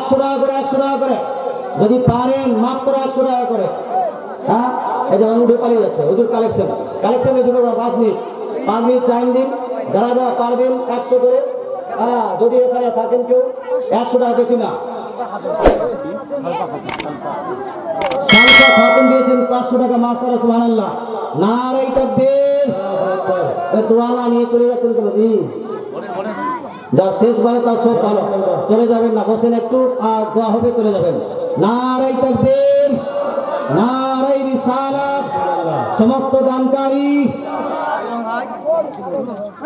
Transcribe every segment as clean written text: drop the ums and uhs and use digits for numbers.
100 টাকা করে 100 টাকা করে যদি পারেন মাত্র 100 টাকা করে। হ্যাঁ এই যে হুজুর পালিয়ে যাচ্ছে, হুজুর কালেকশন বেশি করবো 5 মিনিট টাইম দিন। যারা যারা পারবেন 100 করে। হ্যাঁ যদি এখানে থাকেন কেউ 100 টাকা বেশি না। শামসা খাতুন দিয়েছেন 500 টাকা। মাশাআল্লাহ সুবহানাল্লাহ। নারে তাকবীর। দোয়ালা নিয়ে চলে যাচ্ছেন কেন জি? যা শেষ ভালো তার সব ভালো, চলে যাবেন না, বসেন একটু, আর দোয়া হবে চলে যাবেন। নারে তাকবীর, নারে রিসালাত। সমস্ত দানকারী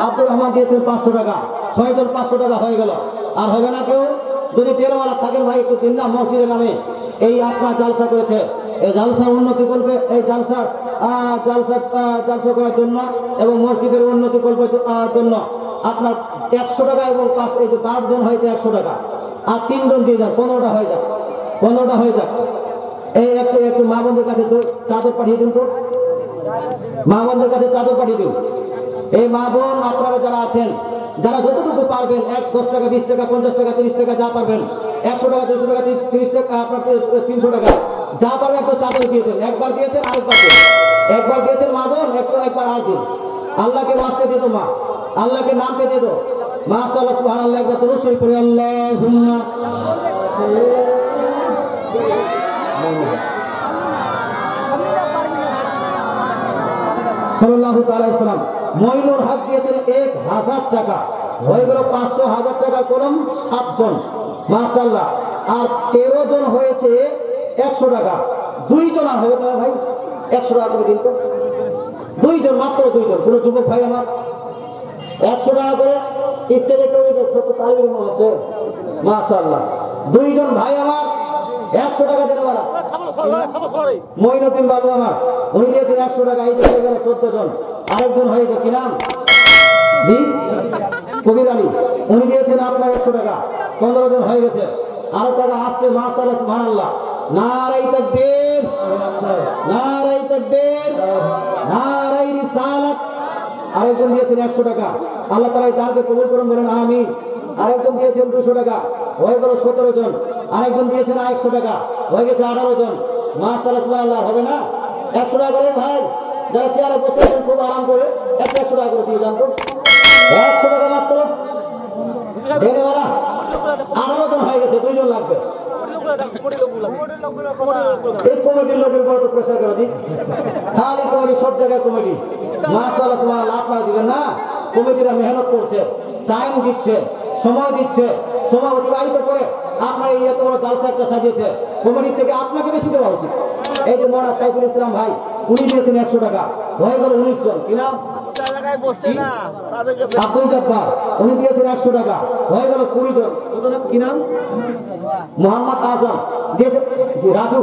আব্দুর রহমান দিয়েছেন 500 টাকা। 6 জন 500 টাকা হয়ে গেল। আর হবে না কেউ? যদি তেরোওয়ালা থাকেন ভাই একটু দিন না। মসজিদের নামে এই আপনার জালসা করেছে, এই জালসা উন্নতি করবে, এই জালসা করার জন্য এবং মসজিদের উন্নতি করবার জন্য আপনার 100 টাকা এবং 5 জন হয়েছে 100 টাকা, আর 3 জন দিয়ে যান, 15টা হয়ে যাক, 15টা হয়ে যাক। এই একটু মা বোনদের কাছে চাদর পাঠিয়ে দিন তো, মা বোনদের কাছে চাদর পাঠিয়ে দিন। এই মা বোন আপনারা যারা আছেন, যারা যতটুকু পারবেন, 10 টাকা 20 টাকা 50 টাকা 30 টাকা যা পারবেন, 100 টাকা 200 টাকা 30 টাকা আপনার 300 টাকা যা পারবেন একটা চাদর দিয়ে দেন। একবার দিয়েছেন আরেকবার দিন, একবার দিয়েছেন মা বোন, একবার আর দিন। আল্লাহকে ওয়াস্তে দিয়ে দো মা, আল্লাহকে নাম পেতে দো। মাশাআল্লাহ সুবহানাল্লাহ। একবার দরুদ শরীফ পড়ি। আল্লাহুম্মা সাল্লাল্লাহু তাআলা আলাইহি সাল্লাম। মইনুর হক দিয়েছেন 1000 টাকা, হয়ে গেল 500 1000 টাকা করুন 7 জন। মাশাআল্লাহ। আর 13 জন হয়েছে 100 টাকা। 2 জন আর হবে না ভাই, 100 টাকা করে দিন তো। 2 জন, মাত্র 2 জন। কোন যুবক ভাই আমার 100 টাকা করে স্টেজে তৈরি ছোট তালিম হচ্ছে। মাশাআল্লাহ। 2 জন ভাই আমার 100 টাকা দিতে পারা। মঈনুদ্দিন বাবু আমার, উনি দিয়েছেন 100 টাকা। এই হয়ে গেল 14 জন। আরেকজন হয়েছে কি নাম জি? কবির আলী, উনি দিয়েছেন আপনার 100 টাকা। 15 জন হয়ে গেছে। আরো টাকা আসছে। মাশাআল্লাহ সুবহানাল্লাহ। নারে তাকবীর, নারে তাকবীর, নারে রিসালাত। আরেকজন দিয়েছেন 100 টাকা। আল্লাহ তাআলা এই দানকে কবুল করুন, বলেন আমিন। আরেকজন দিয়েছেন 200 টাকা, হয়ে গেল 17 জন। আরেকজন দিয়েছেন 100 টাকা, হয়ে গেছে 18 জন। মাশাআল্লাহ সুবহানাল্লাহ। হবে না? 100 টাকা করে ভাই, যারা চেয়ারে বসে আছেন খুব আরাম করে 100 টাকা করে দিয়ে যান তো। 100 টাকা মাত্র দেনে ওরা 18 জন হয়ে গেছে, 2 জন লাগবে। এই কমিটির লোকের উপর তো প্রেসার করে দিই, খালি কমিটি, সব জায়গায় কমিটি। মাশাআল্লাহ সুবহানাল্লাহ। আপনারা দিবেন না? কমিটিরা মেহনত করছে, টাইম দিচ্ছে, সময় দিচ্ছে, সময় অতিবাহিত করে আপনার এই এত বড় জালসা একটা সাজিয়েছে। কমিটির থেকে আপনাকে বেশি দেওয়া উচিত। এই যে মৌলানা সাইফুল ইসলাম ভাই, উনি দিয়েছেন 100 টাকা, হয়ে গেল 19 জন। কি নাম? আব্দুল জব্বার, উনি দিয়েছেন 100 টাকা, হয়ে গেল 20 জন। কি নাম? মোহাম্মদ আজম দিয়েছেন রাজু।